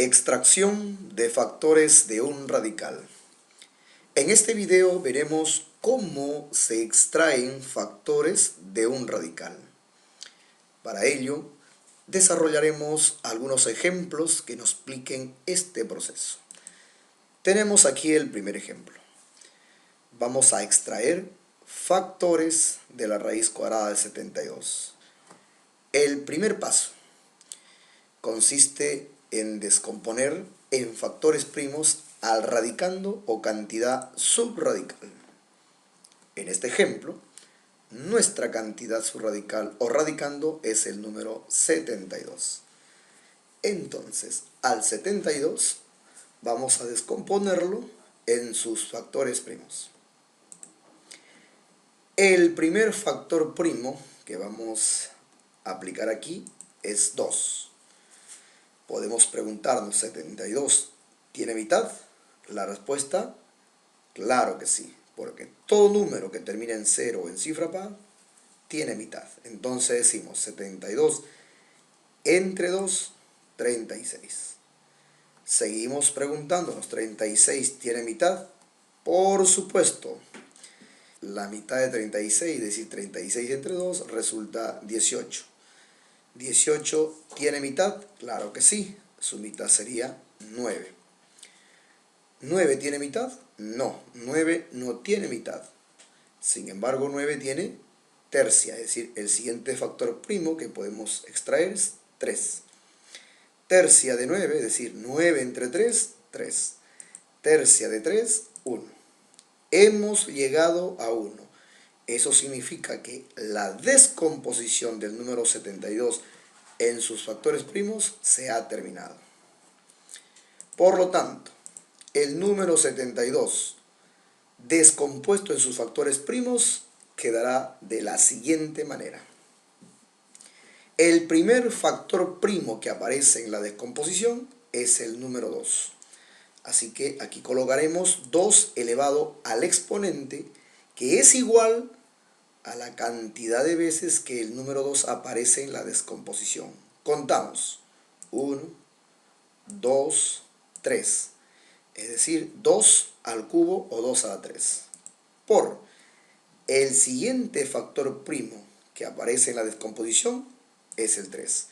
Extracción de factores de un radical. En este video veremos cómo se extraen factores de un radical. Para ello, desarrollaremos algunos ejemplos que nos expliquen este proceso. Tenemos aquí el primer ejemplo. Vamos a extraer factores de la raíz cuadrada de 72. El primer paso consiste en descomponer en factores primos al radicando o cantidad subradical. En este ejemplo, nuestra cantidad subradical o radicando es el número 72. Entonces, al 72 vamos a descomponerlo en sus factores primos. El primer factor primo que vamos a aplicar aquí es 2. Podemos preguntarnos, ¿72 tiene mitad? La respuesta, claro que sí, porque todo número que termina en 0 o en cifra par tiene mitad. Entonces decimos 72 entre 2, 36. Seguimos preguntándonos, ¿36 tiene mitad? Por supuesto, la mitad de 36, es decir, 36 entre 2 resulta 18. ¿18 tiene mitad? Claro que sí, su mitad sería 9. ¿9 tiene mitad? No, 9 no tiene mitad. Sin embargo, 9 tiene tercia, es decir, el siguiente factor primo que podemos extraer es 3. Tercia de 9, es decir, 9 entre 3, 3. Tercia de 3, 1. Hemos llegado a 1. Eso significa que la descomposición del número 72 en sus factores primos se ha terminado. Por lo tanto, el número 72 descompuesto en sus factores primos quedará de la siguiente manera. El primer factor primo que aparece en la descomposición es el número 2. Así que aquí colocaremos 2 elevado al exponente, que es igual a la cantidad de veces que el número 2 aparece en la descomposición. Contamos. 1, 2, 3. Es decir, 2 al cubo o 2 a la 3. Por el siguiente factor primo que aparece en la descomposición es el 3.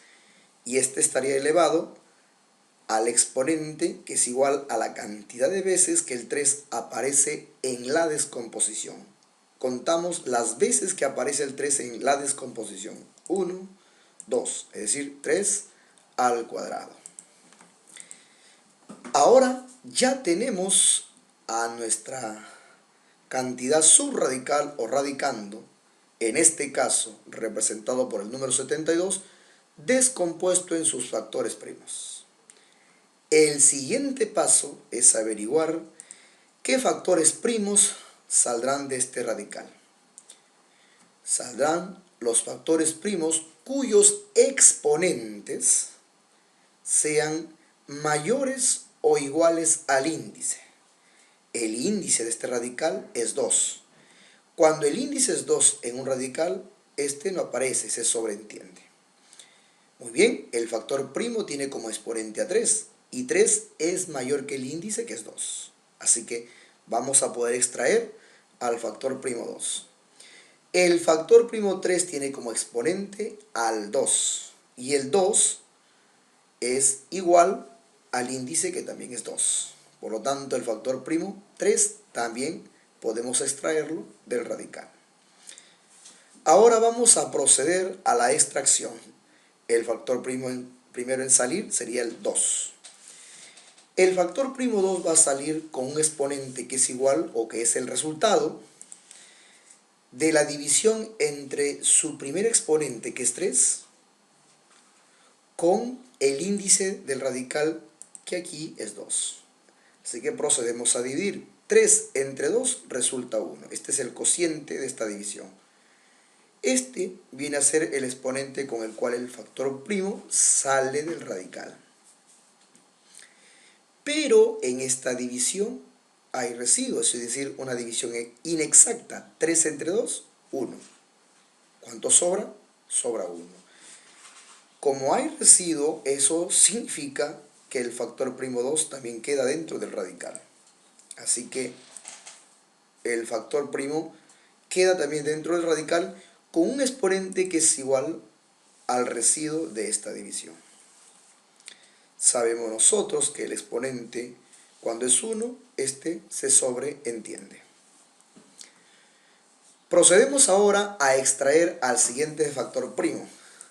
Y este estaría elevado al exponente, que es igual a la cantidad de veces que el 3 aparece en la descomposición. Contamos las veces que aparece el 3 en la descomposición. 1, 2, es decir, 3 al cuadrado. Ahora ya tenemos a nuestra cantidad subradical o radicando, en este caso representado por el número 72, descompuesto en sus factores primos. El siguiente paso es averiguar qué factores primos saldrán de este radical. Saldrán los factores primos cuyos exponentes sean mayores o iguales al índice. El índice de este radical es 2. Cuando el índice es 2 en un radical, este no aparece, se sobreentiende. Muy bien, el factor primo tiene como exponente a 3 y 3 es mayor que el índice, que es 2. Así que vamos a poder extraer al factor primo 2. El factor primo 3 tiene como exponente al 2 y el 2 es igual al índice, que también es 2. Por lo tanto, el factor primo 3 también podemos extraerlo del radical. Ahora vamos a proceder a la extracción. El factor primero en salir sería el 2. El factor primo 2 va a salir con un exponente que es igual, o que es el resultado de la división entre su primer exponente, que es 3, con el índice del radical, que aquí es 2. Así que procedemos a dividir. 3 entre 2 resulta 1. Este es el cociente de esta división. Este viene a ser el exponente con el cual el factor primo sale del radical. Pero en esta división hay residuos, es decir, una división inexacta. 3 entre 2, 1. ¿Cuánto sobra? Sobra 1. Como hay residuo, eso significa que el factor primo 2 también queda dentro del radical. Así que el factor primo queda también dentro del radical con un exponente que es igual al residuo de esta división. Sabemos nosotros que el exponente, cuando es 1, este se sobreentiende. Procedemos ahora a extraer al siguiente factor primo,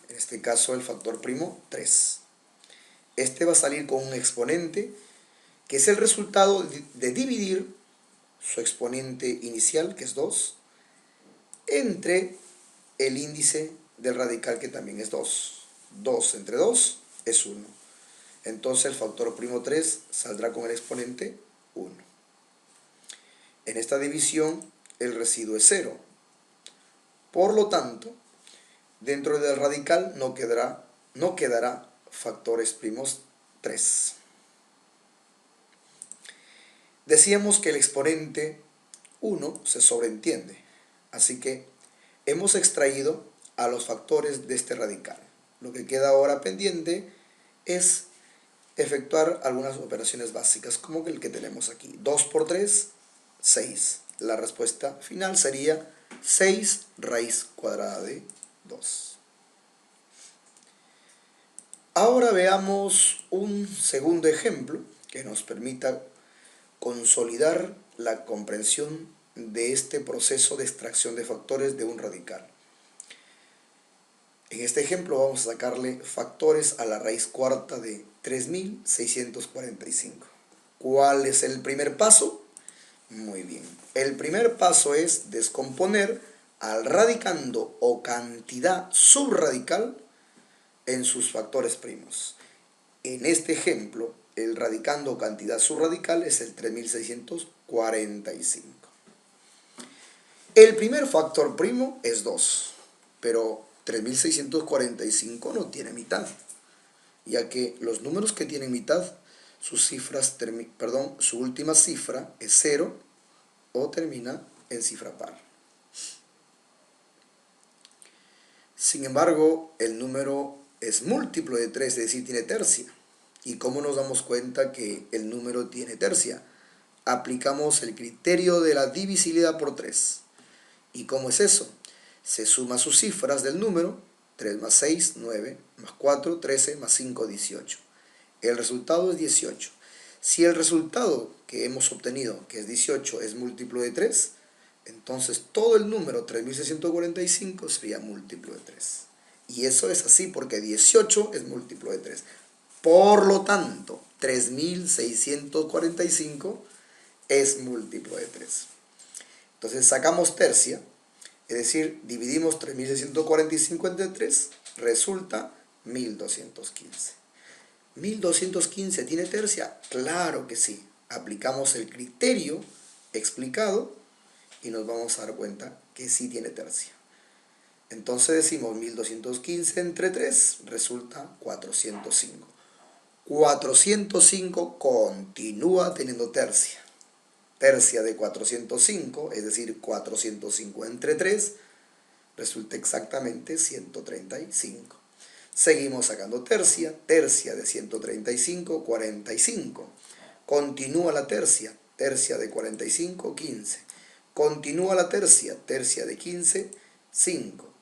en este caso el factor primo 3. Este va a salir con un exponente que es el resultado de dividir su exponente inicial, que es 2, entre el índice del radical, que también es 2. 2 entre 2 es 1. Entonces el factor primo 3 saldrá con el exponente 1. En esta división el residuo es 0. Por lo tanto, dentro del radical no quedará factores primos 3. Decíamos que el exponente 1 se sobreentiende, así que hemos extraído a los factores de este radical. Lo que queda ahora pendiente es efectuar algunas operaciones básicas, como el que tenemos aquí. 2 por 3, 6. La respuesta final sería 6 raíz cuadrada de 2. Ahora veamos un segundo ejemplo que nos permita consolidar la comprensión de este proceso de extracción de factores de un radical. En este ejemplo vamos a sacarle factores a la raíz cuarta de 3645. ¿Cuál es el primer paso? Muy bien. El primer paso es descomponer al radicando o cantidad subradical en sus factores primos. En este ejemplo, el radicando o cantidad subradical es el 3645. El primer factor primo es 2, pero 3645 no tiene mitad, ya que los números que tienen mitad, su última cifra es 0 o termina en cifra par. Sin embargo, el número es múltiplo de 3, es decir, tiene tercia. ¿Y cómo nos damos cuenta que el número tiene tercia? Aplicamos el criterio de la divisibilidad por 3. ¿Y cómo es eso? Se suma sus cifras del número, 3 más 6, 9, más 4, 13, más 5, 18. El resultado es 18. Si el resultado que hemos obtenido, que es 18, es múltiplo de 3, entonces todo el número 3645 sería múltiplo de 3. Y eso es así porque 18 es múltiplo de 3. Por lo tanto, 3645 es múltiplo de 3. Entonces sacamos tercia, es decir, dividimos 3645 entre 3, resulta 1215. ¿1215 tiene tercia? Claro que sí. Aplicamos el criterio explicado y nos vamos a dar cuenta que sí tiene tercia. Entonces decimos 1215 entre 3 resulta 405. 405 continúa teniendo tercia. Tercia de 405, es decir, 405 entre 3, resulta exactamente 135. Seguimos sacando tercia, tercia de 135, 45. Continúa la tercia, tercia de 45, 15. Continúa la tercia, tercia de 15, 5.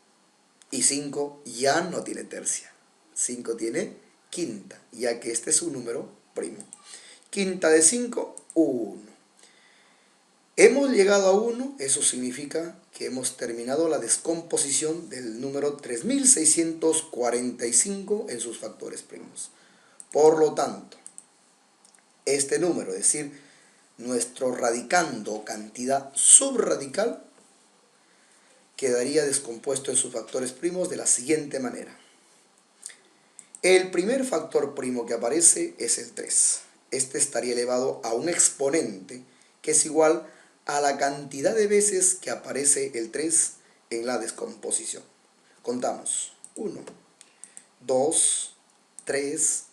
Y 5 ya no tiene tercia. 5 tiene quinta, ya que este es un número primo. Quinta de 5, 1. Hemos llegado a 1, eso significa que hemos terminado la descomposición del número 3645 en sus factores primos. Por lo tanto, este número, es decir, nuestro radicando cantidad subradical, quedaría descompuesto en sus factores primos de la siguiente manera. El primer factor primo que aparece es el 3. Este estaría elevado a un exponente que es igual a la cantidad de veces que aparece el 3 en la descomposición. Contamos. 1, 2, 3,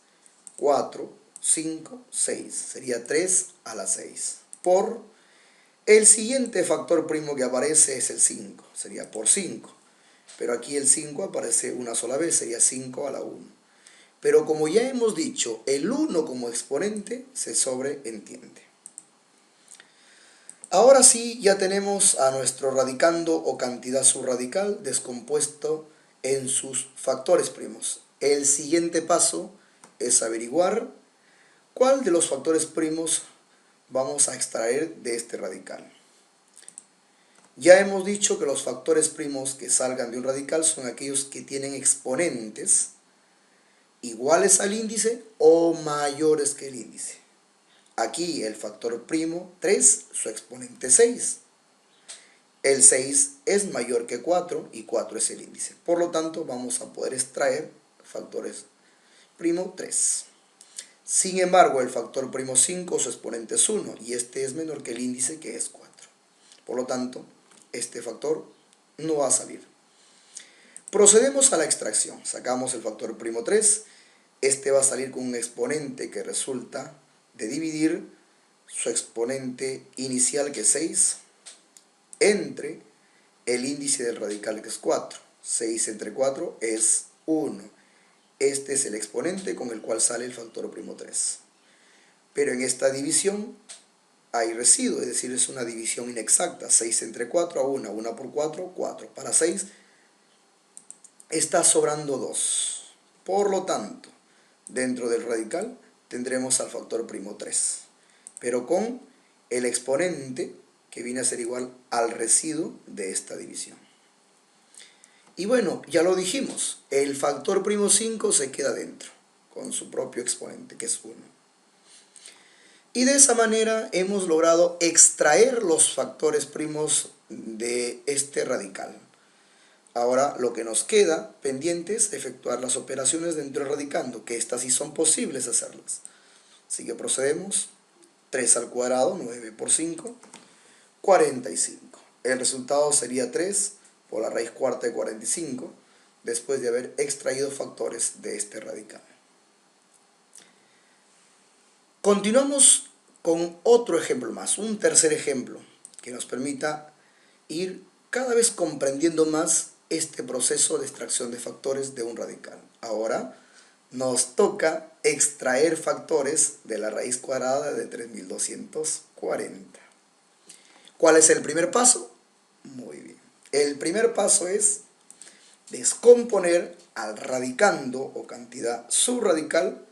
4, 5, 6. Sería 3 a la 6. Por el siguiente factor primo que aparece es el 5. Sería por 5. Pero aquí el 5 aparece una sola vez. Sería 5 a la 1. Pero como ya hemos dicho, el 1 como exponente se sobreentiende. Ahora sí, ya tenemos a nuestro radicando o cantidad subradical descompuesto en sus factores primos. El siguiente paso es averiguar cuál de los factores primos vamos a extraer de este radical. Ya hemos dicho que los factores primos que salgan de un radical son aquellos que tienen exponentes iguales al índice o mayores que el índice. Aquí el factor primo 3, su exponente 6. El 6 es mayor que 4 y 4 es el índice. Por lo tanto, vamos a poder extraer factores primo 3. Sin embargo, el factor primo 5, su exponente es 1 y este es menor que el índice, que es 4. Por lo tanto, este factor no va a salir. Procedemos a la extracción. Sacamos el factor primo 3. Este va a salir con un exponente que resulta de dividir su exponente inicial, que es 6, entre el índice del radical, que es 4. 6 entre 4 es 1. Este es el exponente con el cual sale el factor primo 3. Pero en esta división hay residuo, es decir, es una división inexacta. 6 entre 4 a 1, 1 por 4, 4. Para 6 está sobrando 2. Por lo tanto, dentro del radical tendremos al factor primo 3, pero con el exponente que viene a ser igual al residuo de esta división. Y bueno, ya lo dijimos, el factor primo 5 se queda dentro, con su propio exponente, que es 1. Y de esa manera hemos logrado extraer los factores primos de este radical. Ahora lo que nos queda pendiente es efectuar las operaciones dentro del radicando, que estas sí son posibles hacerlas. Así que procedemos. 3 al cuadrado, 9 por 5, 45. El resultado sería 3 por la raíz cuarta de 45, después de haber extraído factores de este radical. Continuamos con otro ejemplo más, un tercer ejemplo, que nos permita ir cada vez comprendiendo más este proceso de extracción de factores de un radical. Ahora nos toca extraer factores de la raíz cuadrada de 3240. ¿Cuál es el primer paso? Muy bien. El primer paso es descomponer al radicando o cantidad subradical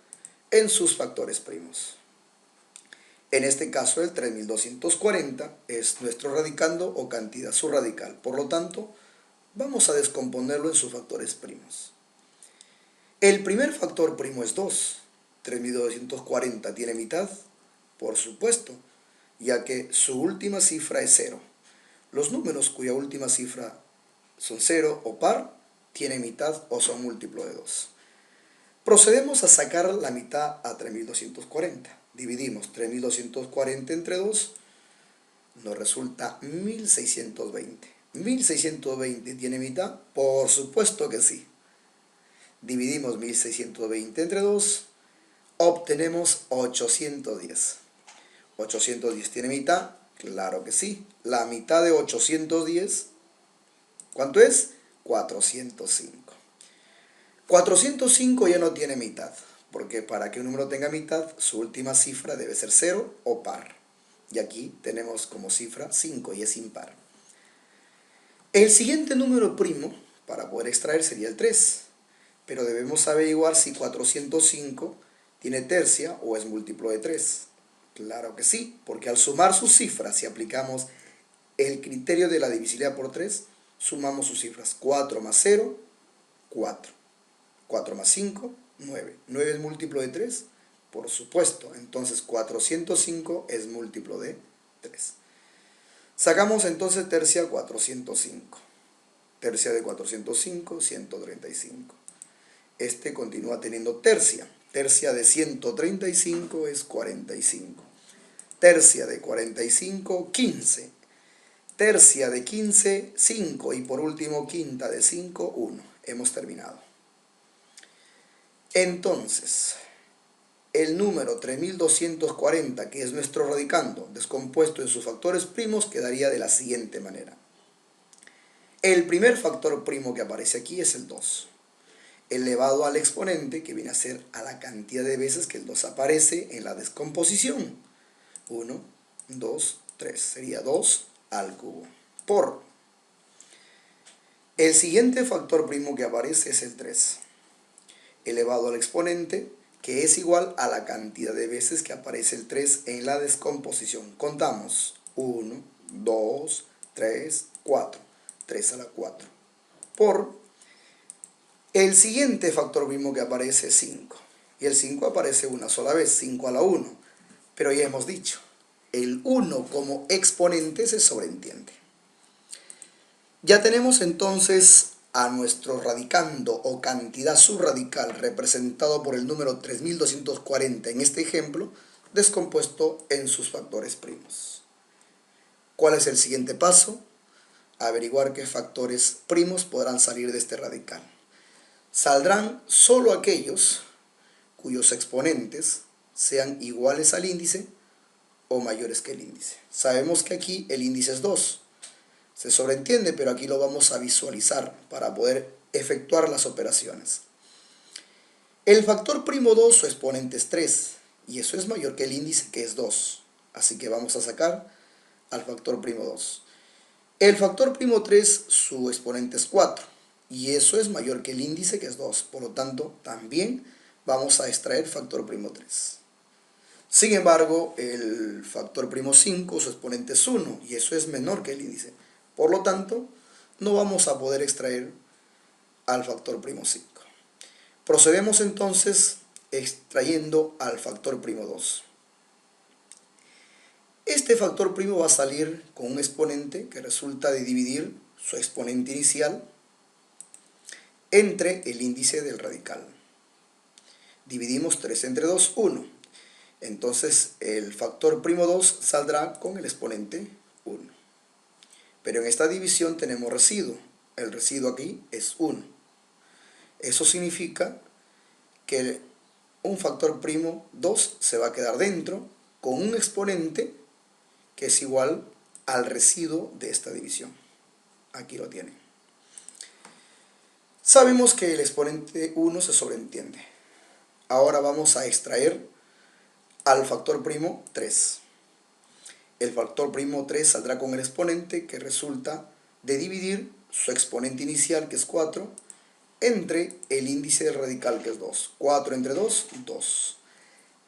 en sus factores primos. En este caso, el 3240 es nuestro radicando o cantidad subradical. Por lo tanto, vamos a descomponerlo en sus factores primos. El primer factor primo es 2. 3240 tiene mitad, por supuesto, ya que su última cifra es 0. Los números cuya última cifra son 0 o par tienen mitad o son múltiplo de 2. Procedemos a sacar la mitad a 3240. Dividimos 3240 entre 2, nos resulta 1620. ¿1620 tiene mitad? Por supuesto que sí. Dividimos 1620 entre 2, obtenemos 810. ¿810 tiene mitad? Claro que sí. La mitad de 810, ¿cuánto es? 405. 405 ya no tiene mitad, porque para que un número tenga mitad, su última cifra debe ser 0 o par. Y aquí tenemos como cifra 5 y es impar. El siguiente número primo para poder extraer sería el 3. Pero debemos averiguar si 405 tiene tercia o es múltiplo de 3. Claro que sí, porque al sumar sus cifras, si aplicamos el criterio de la divisibilidad por 3, sumamos sus cifras. 4 más 0, 4. 4 más 5, 9. ¿9 es múltiplo de 3? Por supuesto, entonces 405 es múltiplo de 3. Sacamos entonces tercia 405. Tercia de 405, 135. Este continúa teniendo tercia. Tercia de 135 es 45. Tercia de 45, 15. Tercia de 15, 5. Y por último, quinta de 5, 1. Hemos terminado. Entonces, el número 3240, que es nuestro radicando, descompuesto en sus factores primos, quedaría de la siguiente manera. El primer factor primo que aparece aquí es el 2. elevado al exponente, que viene a ser a la cantidad de veces que el 2 aparece en la descomposición. 1, 2, 3. Sería 2 al cubo. Por el siguiente factor primo que aparece es el 3, elevado al exponente, que es igual a la cantidad de veces que aparece el 3 en la descomposición. Contamos. 1, 2, 3, 4. 3 a la 4. Por el siguiente factor primo que aparece es 5. Y el 5 aparece una sola vez, 5 a la 1. Pero ya hemos dicho, el 1 como exponente se sobreentiende. Ya tenemos entonces a nuestro radicando o cantidad subradical representado por el número 3240 en este ejemplo, descompuesto en sus factores primos. ¿Cuál es el siguiente paso? Averiguar qué factores primos podrán salir de este radical. Saldrán solo aquellos cuyos exponentes sean iguales al índice o mayores que el índice. Sabemos que aquí el índice es 2. Se sobreentiende, pero aquí lo vamos a visualizar para poder efectuar las operaciones. El factor primo 2, su exponente es 3, y eso es mayor que el índice, que es 2. Así que vamos a sacar al factor primo 2. El factor primo 3, su exponente es 4, y eso es mayor que el índice, que es 2. Por lo tanto, también vamos a extraer factor primo 3. Sin embargo, el factor primo 5, su exponente es 1, y eso es menor que el índice. Por lo tanto, no vamos a poder extraer al factor primo 5. Procedemos entonces extrayendo al factor primo 2. Este factor primo va a salir con un exponente que resulta de dividir su exponente inicial entre el índice del radical. Dividimos 3 entre 2, 1. Entonces el factor primo 2 saldrá con el exponente 1. Pero en esta división tenemos residuo. El residuo aquí es 1. Eso significa que un factor primo 2 se va a quedar dentro con un exponente que es igual al residuo de esta división. Aquí lo tienen. Sabemos que el exponente 1 se sobreentiende. Ahora vamos a extraer al factor primo 3. El factor primo 3 saldrá con el exponente que resulta de dividir su exponente inicial, que es 4, entre el índice del radical, que es 2. 4 entre 2, 2.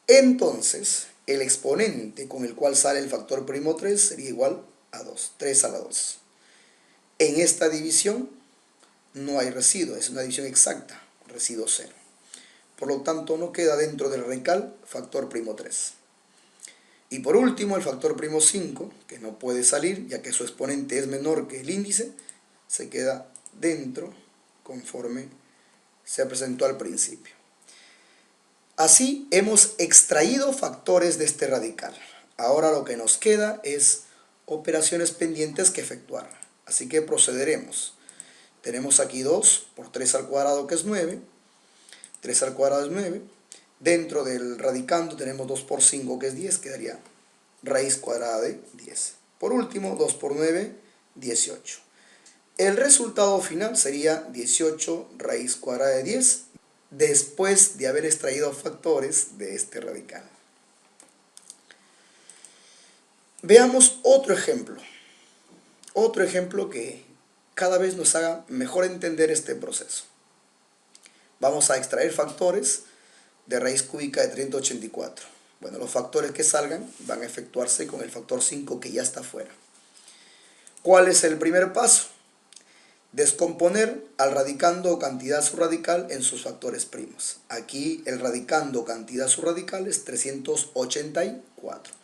Entonces, el exponente con el cual sale el factor primo 3 sería igual a 2. 3 a la 2. En esta división no hay residuo, es una división exacta, residuo 0. Por lo tanto, no queda dentro del radical factor primo 3. Y por último, el factor primo 5, que no puede salir, ya que su exponente es menor que el índice, se queda dentro conforme se presentó al principio. Así hemos extraído factores de este radical. Ahora lo que nos queda es operaciones pendientes que efectuar. Así que procederemos. Tenemos aquí 2 por 3 al cuadrado, que es 9. 3 al cuadrado es 9. Dentro del radicando tenemos 2 por 5, que es 10, quedaría raíz cuadrada de 10. Por último, 2 por 9, 18. El resultado final sería 18 raíz cuadrada de 10, después de haber extraído factores de este radical. Veamos otro ejemplo que cada vez nos haga mejor entender este proceso. Vamos a extraer factores de raíz cúbica de 384. Bueno, los factores que salgan van a efectuarse con el factor 5 que ya está fuera. ¿Cuál es el primer paso? Descomponer al radicando o cantidad subradical en sus factores primos. Aquí el radicando o cantidad subradical es 384.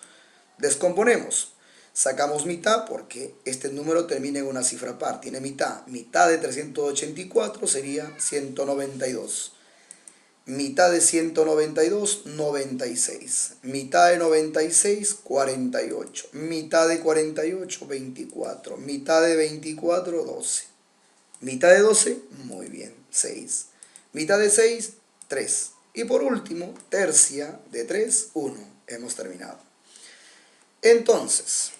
Descomponemos. Sacamos mitad porque este número termina en una cifra par. Tiene mitad. Mitad de 384 sería 192. Mitad de 192, 96. Mitad de 96, 48. Mitad de 48, 24. Mitad de 24, 12. Mitad de 12, muy bien, 6. Mitad de 6, 3. Y por último, tercia de 3, 1. Hemos terminado. Entonces,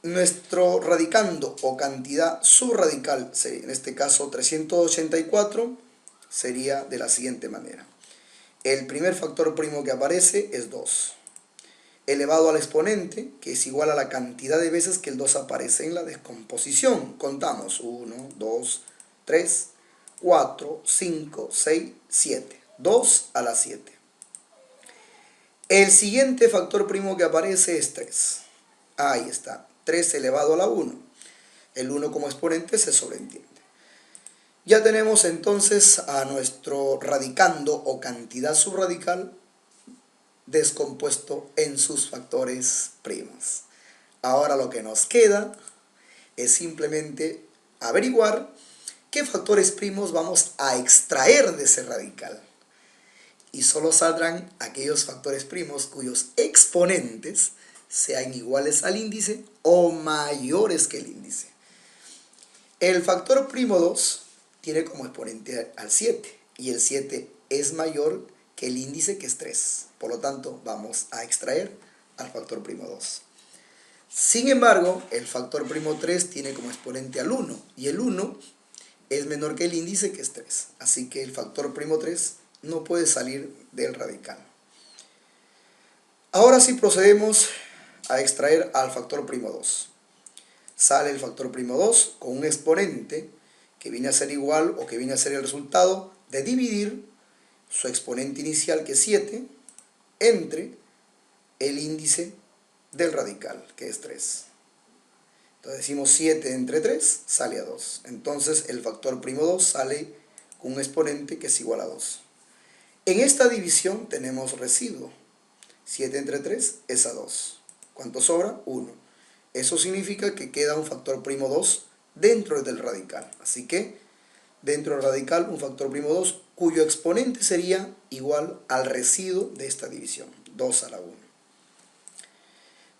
nuestro radicando o cantidad subradical, en este caso 384, sería de la siguiente manera. El primer factor primo que aparece es 2, elevado al exponente, que es igual a la cantidad de veces que el 2 aparece en la descomposición. Contamos 1, 2, 3, 4, 5, 6, 7. 2 a la 7. El siguiente factor primo que aparece es 3. Ahí está, 3 elevado a la 1. El 1 como exponente se sobreentiende. Ya tenemos entonces a nuestro radicando o cantidad subradical descompuesto en sus factores primos. Ahora lo que nos queda es simplemente averiguar qué factores primos vamos a extraer de ese radical. Y solo saldrán aquellos factores primos cuyos exponentes sean iguales al índice o mayores que el índice. El factor primo 2 tiene como exponente al 7 y el 7 es mayor que el índice, que es 3. Por lo tanto, vamos a extraer al factor primo 2. Sin embargo, el factor primo 3 tiene como exponente al 1 y el 1 es menor que el índice, que es 3. Así que el factor primo 3 no puede salir del radical. Ahora sí procedemos a extraer al factor primo 2. Sale el factor primo 2 con un exponente que viene a ser igual o que viene a ser el resultado de dividir su exponente inicial, que es 7, entre el índice del radical, que es 3. Entonces decimos 7 entre 3 sale a 2. Entonces el factor primo 2 sale con un exponente que es igual a 2. En esta división tenemos residuo. 7 entre 3 es a 2. ¿Cuánto sobra? 1. Eso significa que queda un factor primo 2 dentro del radical. Así que dentro del radical un factor primo 2 cuyo exponente sería igual al residuo de esta división, 2 a la 1.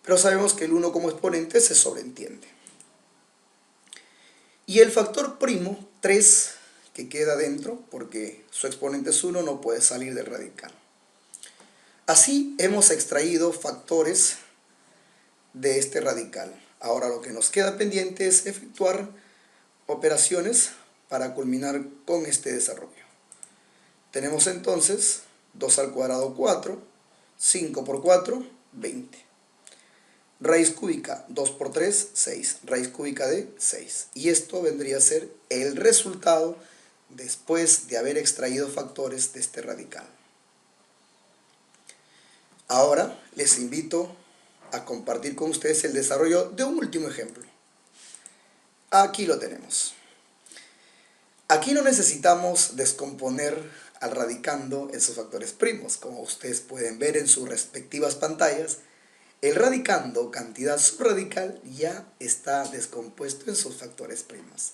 Pero sabemos que el 1 como exponente se sobreentiende. Y el factor primo 3 que queda dentro, porque su exponente es 1, no puede salir del radical. Así hemos extraído factores de este radical. Ahora lo que nos queda pendiente es efectuar operaciones para culminar con este desarrollo. Tenemos entonces 2 al cuadrado 4, 5 por 4, 20. Raíz cúbica 2 por 3, 6. Raíz cúbica de 6. Y esto vendría a ser el resultado después de haber extraído factores de este radical. Ahora les invito a compartir con ustedes el desarrollo de un último ejemplo. Aquí lo tenemos. Aquí no necesitamos descomponer al radicando en sus factores primos. Como ustedes pueden ver en sus respectivas pantallas, el radicando, cantidad subradical, ya está descompuesto en sus factores primos.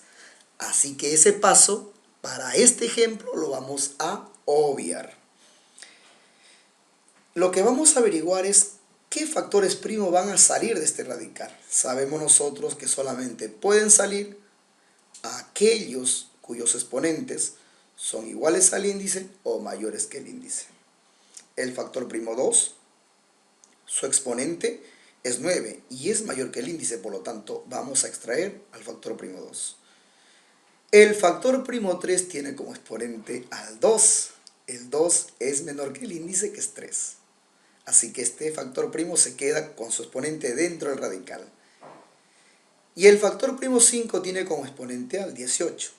Así que ese paso, para este ejemplo, lo vamos a obviar. Lo que vamos a averiguar es qué factores primos van a salir de este radical. Sabemos nosotros que solamente pueden salir aquellos cuyos exponentes son iguales al índice o mayores que el índice. El factor primo 2, su exponente es 9 y es mayor que el índice, por lo tanto vamos a extraer al factor primo 2. El factor primo 3 tiene como exponente al 2. El 2 es menor que el índice, que es 3. Así que este factor primo se queda con su exponente dentro del radical. Y el factor primo 5 tiene como exponente al 18.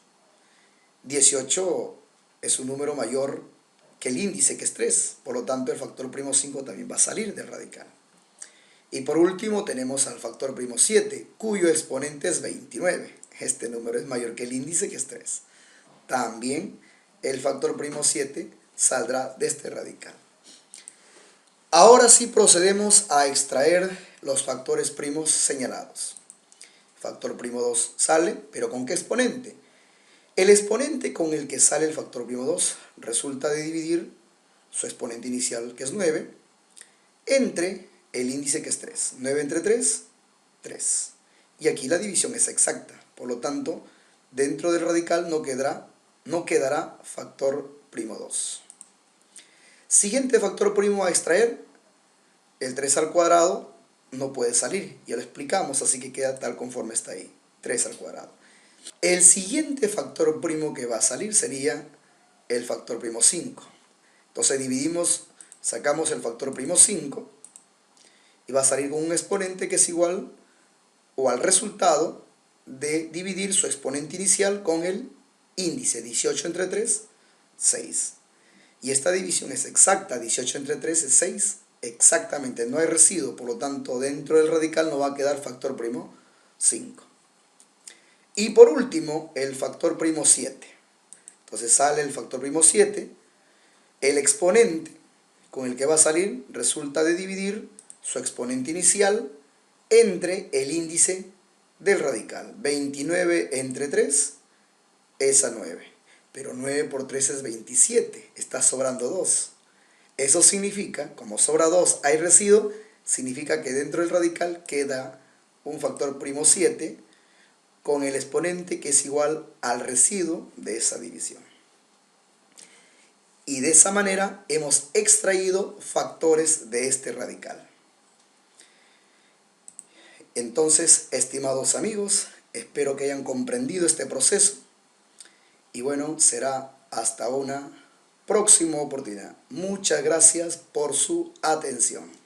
18 es un número mayor que el índice, que es 3. Por lo tanto, el factor primo 5 también va a salir del radical. Y por último tenemos al factor primo 7, cuyo exponente es 29. Este número es mayor que el índice, que es 3. También el factor primo 7 saldrá de este radical. Ahora sí procedemos a extraer los factores primos señalados. Factor primo 2 sale, pero ¿con qué exponente? El exponente con el que sale el factor primo 2 resulta de dividir su exponente inicial, que es 9, entre el índice, que es 3. 9 entre 3, 3. Y aquí la división es exacta. Por lo tanto, dentro del radical no quedará factor primo 2. Siguiente factor primo a extraer, el 3 al cuadrado no puede salir. Ya lo explicamos, así que queda tal conforme está ahí. 3 al cuadrado. El siguiente factor primo que va a salir sería el factor primo 5. Entonces dividimos, sacamos el factor primo 5 y va a salir con un exponente que es igual o al resultado de dividir su exponente inicial con el índice. 18 entre 3, 6. Y esta división es exacta, 18 entre 3 es 6, exactamente, no hay residuo, por lo tanto dentro del radical no va a quedar factor primo 5. Y por último, el factor primo 7. Entonces sale el factor primo 7, el exponente con el que va a salir resulta de dividir su exponente inicial entre el índice del radical. 29 entre 3 es a 9. Pero 9 por 3 es 27, está sobrando 2. Eso significa, como sobra 2 hay residuo, significa que dentro del radical queda un factor primo 7 con el exponente que es igual al residuo de esa división. Y de esa manera hemos extraído factores de este radical. Entonces, estimados amigos, espero que hayan comprendido este proceso. Y bueno, será hasta una próxima oportunidad. Muchas gracias por su atención.